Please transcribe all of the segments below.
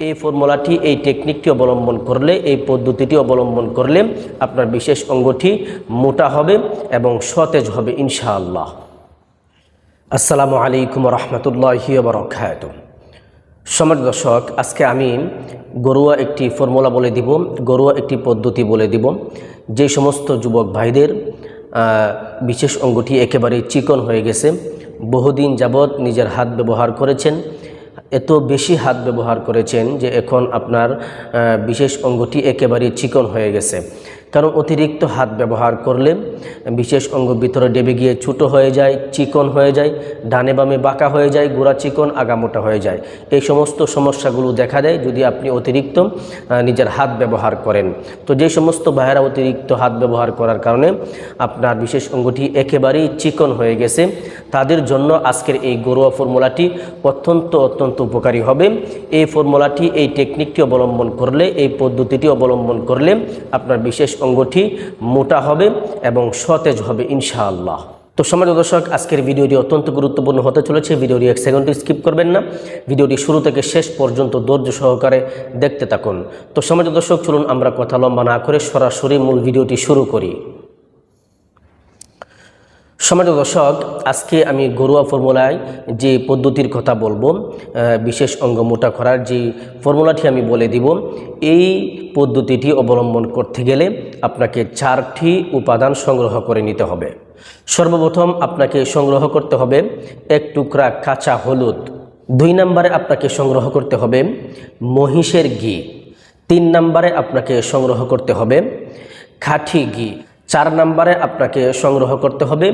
এই ফর্মুলাটি, এই টেকনিকটি অবলম্বন করলে, এই পদ্ধতিটি অবলম্বন করলে আপনার বিশেষ অঙ্গটি মোটা হবে এবং সতেজ হবে ইনশাআল্লাহ। আসসালামু আলাইকুম রহমতুল্লাহি ওয়া বারাকাতুহু। সম্মানিত দর্শক, আজকে আমি ঘরোয়া একটি ফর্মুলা বলে দিব, ঘরোয়া একটি পদ্ধতি বলে দিব, যে সমস্ত যুবক ভাইদের বিশেষ অঙ্গটি একেবারে চিকন হয়ে গেছে, বহুদিন যাবৎ নিজের হাত ব্যবহার করেছেন, এত বেশি হাত ব্যবহার করেছেন যে এখন আপনার বিশেষ অঙ্গটি একেবারে চিকন হয়ে গেছে। কারণ অতিরিক্ত হাত ব্যবহার করলে বিশেষ অঙ্গ ভিতরে ডেবে গিয়ে ছোটো হয়ে যায়, চিকন হয়ে যায়, ডানে বামে বাঁকা হয়ে যায়, গোড়া চিকন আগা মোটা হয়ে যায়। এই সমস্ত সমস্যাগুলো দেখা দেয় যদি আপনি অতিরিক্ত নিজের হাত ব্যবহার করেন। তো যে সমস্ত ভাইয়েরা অতিরিক্ত হাত ব্যবহার করার কারণে আপনার বিশেষ অঙ্গটি একেবারেই চিকন হয়ে গেছে, তাদের জন্য আজকের এই ঘরোয়া ফর্মুলাটি অত্যন্ত উপকারী হবে। এই ফর্মুলাটি, এই টেকনিকটি অবলম্বন করলে, এই পদ্ধতিটি অবলম্বন করলে আপনার বিশেষ অঙ্গটি মোটা হবে এবং সতেজ হবে ইনশাআল্লাহ। তো সম্মানিত দর্শক, আজকের ভিডিওটি অত্যন্ত গুরুত্বপূর্ণ হতে চলেছে। ভিডিওটি এক সেকেন্ডও স্কিপ করবেন না, ভিডিওটি শুরু থেকে শেষ পর্যন্ত ধৈর্য সহকারে দেখতে থাকুন। তো সম্মানিত দর্শক, চলুন আমরা কথা লম্বা না করে সরাসরি মূল ভিডিওটি শুরু করি। সম্মানিত দর্শক, আজকে আমি ঘরোয়া ফর্মুলায় যে পদ্ধতির কথা বলবো, বিশেষ অঙ্গ মোটা করার যে ফর্মুলাটি আমি বলে দিব, এই পদ্ধতিটি অবলম্বন করতে গেলে আপনাকে 4টি উপাদান সংগ্রহ করে নিতে হবে। সর্বপ্রথম আপনাকে সংগ্রহ করতে হবে 1 টুকরা কাঁচা হলুদ। 2 নম্বরে আপনাকে সংগ্রহ করতে হবে মহিষের ঘি। 3 নম্বরে আপনাকে সংগ্রহ করতে হবে খাঁটি ঘি। 4 নম্বরে আপনাকে সংগ্রহ করতে হবে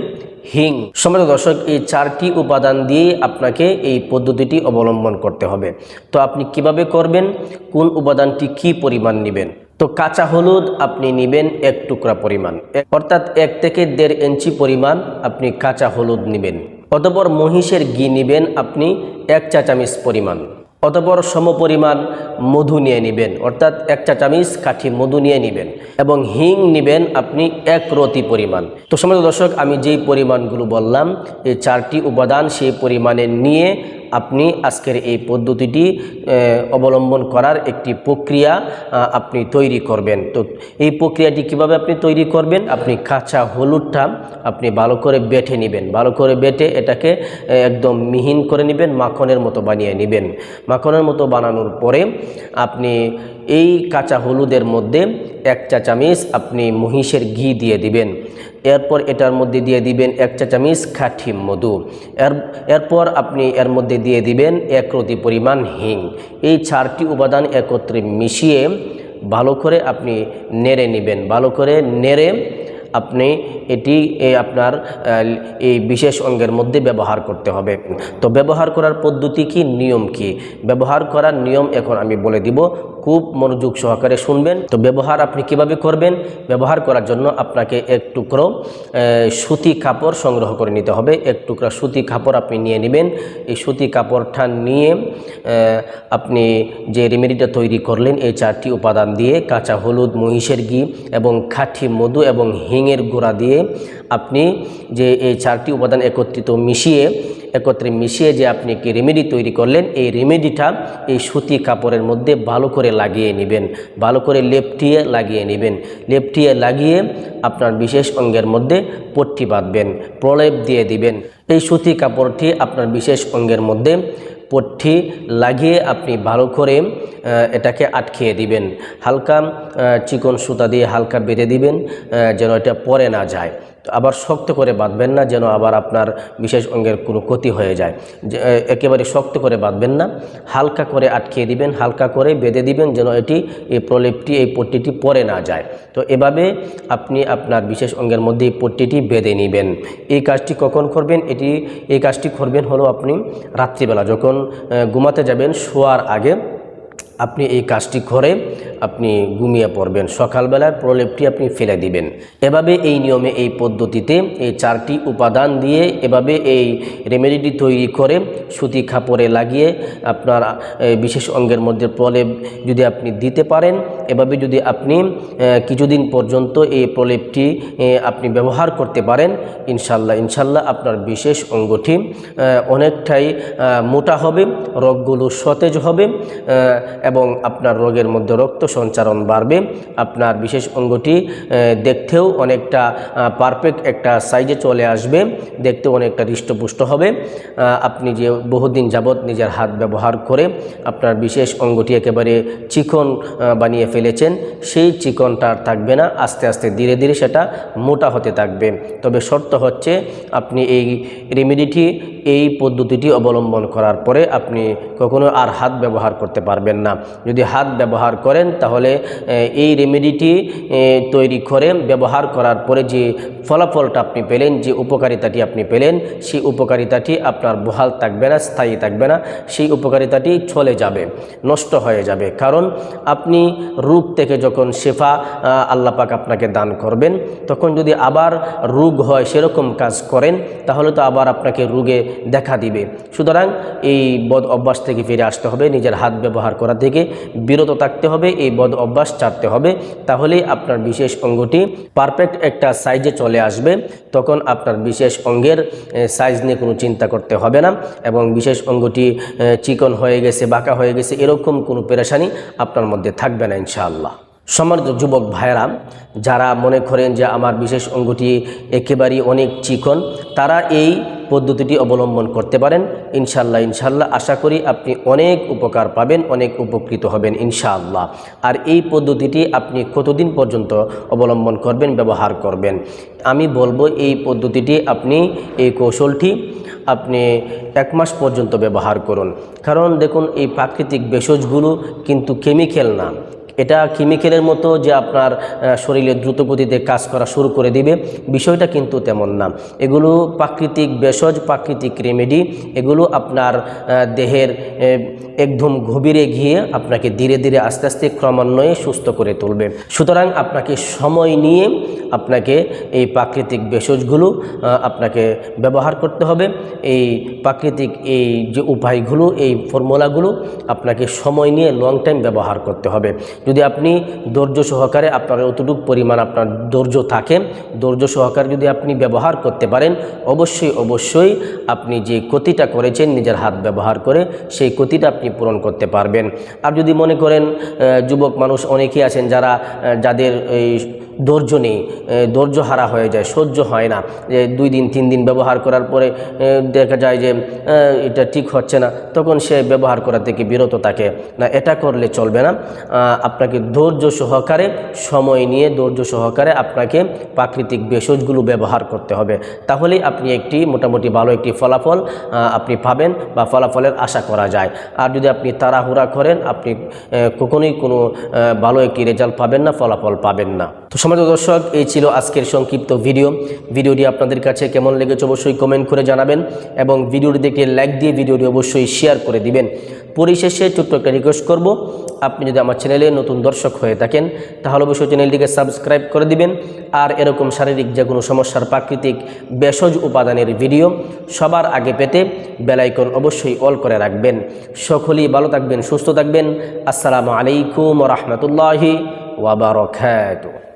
হিং। সম্মানিত দর্শক, এই 4টি উপাদান দিয়ে আপনাকে এই পদ্ধতিটি অবলম্বন করতে হবে। তো আপনি কিভাবে করবেন, কোন উপাদানটি কি পরিমাণ নেবেন? তো কাঁচা হলুদ আপনি নেবেন 1 টুকরা পরিমাণ, অর্থাৎ 1 থেকে 1.5 ইঞ্চি পরিমাণ আপনি কাঁচা হলুদ নেবেন। অতঃপর মহিষের ঘি নেবেন আপনি 1 চা চামচ পরিমাণ। অতঃপর সমপরিমাণ মধু নিয়ে নেবেন, অর্থাৎ 1 চা চামচ কাঠি মধু নিয়ে নেবেন, এবং হিং নেবেন আপনি 1 রতি পরিমাণ। তো সম্মানিত দর্শক, আমি যেই পরিমাণগুলো বললাম, এই 4টি উপাদান সেই পরিমাণে নিয়ে আপনি আজকের এই পদ্ধতিটি অবলম্বন করার একটি প্রক্রিয়া আপনি তৈরি করবেন। তো এই প্রক্রিয়াটি কিভাবে আপনি তৈরি করবেন? আপনি কাঁচা হলুদটা আপনি ভালো করে বেটে নেবেন, ভালো করে বেটে এটাকে একদম মিহিন করে নেবেন, মাখনের মতো বানিয়ে নেবেন। মাখনের মতো বানানোর পরে আপনি এই কাঁচা হলুদের মধ্যে 1 চা চামচ আপনি মহিষের ঘি দিয়ে দিবেন। এরপর এটার মধ্যে দিয়ে দিবেন 1 চা চামচ খাঁটি মধু। এরপর আপনি এর মধ্যে দিয়ে দিবেন 1 রতি পরিমাণ হিং। এই 4টি উপাদান একত্রে মিশিয়ে ভালো করে আপনি নেড়ে নেবেন। ভালো করে নেড়ে আপনি এটি আপনার এই বিশেষ অঙ্গের মধ্যে ব্যবহার করতে হবে। তো ব্যবহার করার পদ্ধতি কি, নিয়ম কি? ব্যবহার করার নিয়ম এখন আমি বলে দিব, খুব মনোযোগ সহকারে শুনবেন। তো ব্যবহার আপনি কিভাবে করবেন? ব্যবহার করার জন্য আপনাকে 1 টুকরো সুতি কাপড় সংগ্রহ করে নিতে হবে। 1 টুকরা সুতি কাপড় আপনি নিয়ে নেবেন। এই সুতি কাপড়টা নিয়ে আপনি যে রেমেডিটা তৈরি করলেন এই 4টি উপাদান দিয়ে, কাঁচা হলুদ, মহিষের ঘি এবং খাঁটি মধু এবং হিংয়ের গুঁড়া দিয়ে আপনি যে এই 4টি উপাদান একত্রে মিশিয়ে যে আপনি কি রেমেডি তৈরি করলেন, এই রেমেডিটা এই সুতি কাপড়ের মধ্যে ভালো করে লাগিয়ে নেবেন, ভালো করে লেপটিয়ে লাগিয়ে নেবেন। লেপটিয়ে লাগিয়ে আপনার বিশেষ অঙ্গের মধ্যে পট্টি বাঁধবেন, প্রলেপ দিয়ে দিবেন। এই সুতি কাপড়টি আপনার বিশেষ অঙ্গের মধ্যে পট্টি লাগিয়ে আপনি ভালো করে এটাকে আটকিয়ে দিবেন। হালকা চিকন সুতা দিয়ে হালকা বেঁধে দিবেন যেন এটা পরে না যায়। তো আবার শক্ত করে বাঁধবেন না, যেন আবার আপনার বিশেষ অঙ্গের কোনো ক্ষতি হয়ে যায়। একেবারে শক্ত করে বাঁধবেন না, হালকা করে আটকিয়ে দিবেন, হালকা করে বেঁধে দিবেন যেন এই প্রলেপটি, এই পট্টিটি পরে না যায়। তো এভাবে আপনি আপনার বিশেষ অঙ্গের মধ্যে এই পট্টিটি বেঁধে নেবেন। এই কাজটি কখন করবেন? এই কাজটি করবেন হলো আপনি রাত্রিবেলা যখন ঘুমাতে যাবেন, শোয়ার আগে আপনি এই কাজটি করে আপনি ঘুমিয়ে পড়বেন। সকালবেলার প্রলেপটি আপনি ফেলে দিবেন। এভাবে এই নিয়মে, এই পদ্ধতিতে এই 4টি উপাদান দিয়ে এভাবে এই রেমেডিটি তৈরি করে সুতি কাপড়ে লাগিয়ে আপনার বিশেষ অঙ্গের মধ্যে প্রলেপ যদি আপনি দিতে পারেন, এভাবে যদি আপনি কিছুদিন পর্যন্ত এই প্রলেপটি আপনি ব্যবহার করতে পারেন, ইনশাল্লাহ আপনার বিশেষ অঙ্গটি অনেকটাই মোটা হবে, রোগগুলো সতেজ হবে এবং আপনার রোগের মধ্যে রক্ত সঞ্চারণ বাড়বে। আপনার বিশেষ অঙ্গটি দেখতেও অনেকটা পারফেক্ট একটা সাইজে চলে আসবে, দেখতেও অনেকটা হৃষ্টপুষ্ট হবে। আপনি যে বহুদিন যাবৎ নিজের হাত ব্যবহার করে আপনার বিশেষ অঙ্গটি একেবারে চিকন বানিয়ে ফেলেছেন, সেই চিকনটা আর থাকবে না, আস্তে আস্তে ধীরে ধীরে সেটা মোটা হতে থাকবে। তবে শর্ত হচ্ছে আপনি এই রেমেডিটি, এই পদ্ধতিটি অবলম্বন করার পরে আপনি কখনো আর হাত ব্যবহার করতে পারবেন না। যদি হাত ব্যবহার করেন তাহলে এই রেমেডিটি তৈরি করে ব্যবহার করার পরে যে ফলাফলটা আপনি পেলেন, যে উপকারিতাটি আপনি পেলেন, সেই উপকারিতাটি আপনার বহাল থাকবে না, স্থায়ী থাকবে না, সেই উপকারিতাটি চলে যাবে, নষ্ট হয়ে যাবে। কারণ আপনি রোগ থেকে যখন শেফা আল্লাহ পাক আপনাকে দান করবেন, তখন যদি আবার রোগ হয় সেরকম কাজ করেন তাহলে তো আবার আপনাকে রোগে দেখা দিবে। সুতরাং এই বদ অভ্যাস থেকে ফিরে আসতে হবে, নিজের হাত ব্যবহার করা থেকে বিরত থাকতে হবে, এই বদ অভ্যাস ছাড়তে হবে। তাহলেই আপনার বিশেষ অঙ্গটি পারফেক্ট একটা সাইজে চলে আসবে। তখন আপনার বিশেষ অঙ্গের সাইজ নিয়ে কোনো চিন্তা করতে হবে না এবং বিশেষ অঙ্গটি চিকন হয়ে গেছে, বাঁকা হয়ে গেছে, এরকম কোনো পেরেশানি আপনার মধ্যে থাকবে না ইনশাআল্লাহ। সম্মানিত যুবক ভাইয়েরা, যারা মনে করেন যে আমার বিশেষ অঙ্গটি একেবারেই অনেক চিকন, তারা এই পদ্ধতিটি অবলম্বন করতে পারেন। ইনশাল্লাহ আশা করি আপনি অনেক উপকার পাবেন, অনেক উপকৃত হবেন ইনশাআল্লাহ। আর এই পদ্ধতিটি আপনি কতদিন পর্যন্ত অবলম্বন করবেন, ব্যবহার করবেন? আমি বলবো এই পদ্ধতিটি আপনি, এই কৌশলটি আপনি 1 মাস পর্যন্ত ব্যবহার করুন। কারণ দেখুন, এই প্রাকৃতিক ভেষজগুলো কিন্তু কেমিক্যাল না, এটা কেমিক্যালের মতো যে আপনার শরীরে দ্রুতগতিতে কাজ করা শুরু করে দিবে, বিষয়টা কিন্তু তেমন না। এগুলো প্রাকৃতিক ভেষজ, প্রাকৃতিক রেমেডি, এগুলো আপনার দেহের একদম গভীরে গিয়ে আপনাকে ধীরে ধীরে আস্তে আস্তে ক্রমান্বয়ে সুস্থ করে তুলবে। সুতরাং আপনাকে সময় নিয়ে আপনাকে এই প্রাকৃতিক ভেষজগুলো আপনাকে ব্যবহার করতে হবে। এই প্রাকৃতিক এই যে উপায়গুলো, এই ফর্মুলাগুলো আপনাকে সময় নিয়ে লং টাইম ব্যবহার করতে হবে। যদি আপনি ধৈর্য সহকারে, আপনার অতটুকু পরিমাণ আপনার ধৈর্য থাকে, ধৈর্য সহকারে যদি আপনি ব্যবহার করতে পারেন, অবশ্যই আপনি যে ক্ষতিটা করেছেন নিজের হাত ব্যবহার করে, সেই ক্ষতিটা আপনি পূরণ করতে পারবেন। আর যদি মনে করেন, যুবক মানুষ অনেকেই আছেন যাদের এই ধৈর্য নেই, ধৈর্য হারা হয়ে যায়, সহ্য হয় না, যে 2 দিন 3 দিন ব্যবহার করার পরে দেখা যায় যে এটা ঠিক হচ্ছে না, তখন সে ব্যবহার করা থেকে বিরত থাকে না। এটা করলে চলবে না। আপনাকে ধৈর্য সহকারে, সময় নিয়ে ধৈর্য সহকারে আপনাকে প্রাকৃতিক ভেষজগুলো ব্যবহার করতে হবে। তাহলেই আপনি একটি মোটামুটি ভালো একটি ফলাফল আপনি পাবেন বা ফলাফলের আশা করা যায়। আর যদি আপনি তাড়াহুড়া করেন, আপনি কখনোই কোনো ভালো একটি রেজাল্ট পাবেন না, ফলাফল পাবেন না। তো সম্মানিত দর্শক, এই ছিল আজকের সংক্ষিপ্ত ভিডিওটি আপনাদের কাছে কেমন লেগেছে অবশ্যই কমেন্ট করে জানাবেন এবং ভিডিওটি দেখে লাইক দিয়ে ভিডিওটি অবশ্যই শেয়ার করে দিবেন। পরিশেষে ছোট্ট একটা রিকোয়েস্ট করব, আপনি যদি আমার চ্যানেলে নতুন দর্শক হয়ে থাকেন তাহলে অবশ্যই চ্যানেলটিকে সাবস্ক্রাইব করে দিবেন। আর এরকম শারীরিক যে কোনো সমস্যার প্রাকৃতিক ভেষজ উপাদানের ভিডিও সবার আগে পেতে বেল আইকন অবশ্যই অল করে রাখবেন। সকলেই ভালো থাকবেন, সুস্থ থাকবেন। আসসালামু আলাইকুম ওয়া রাহমাতুল্লাহি ওয়া বারাকাতুহু।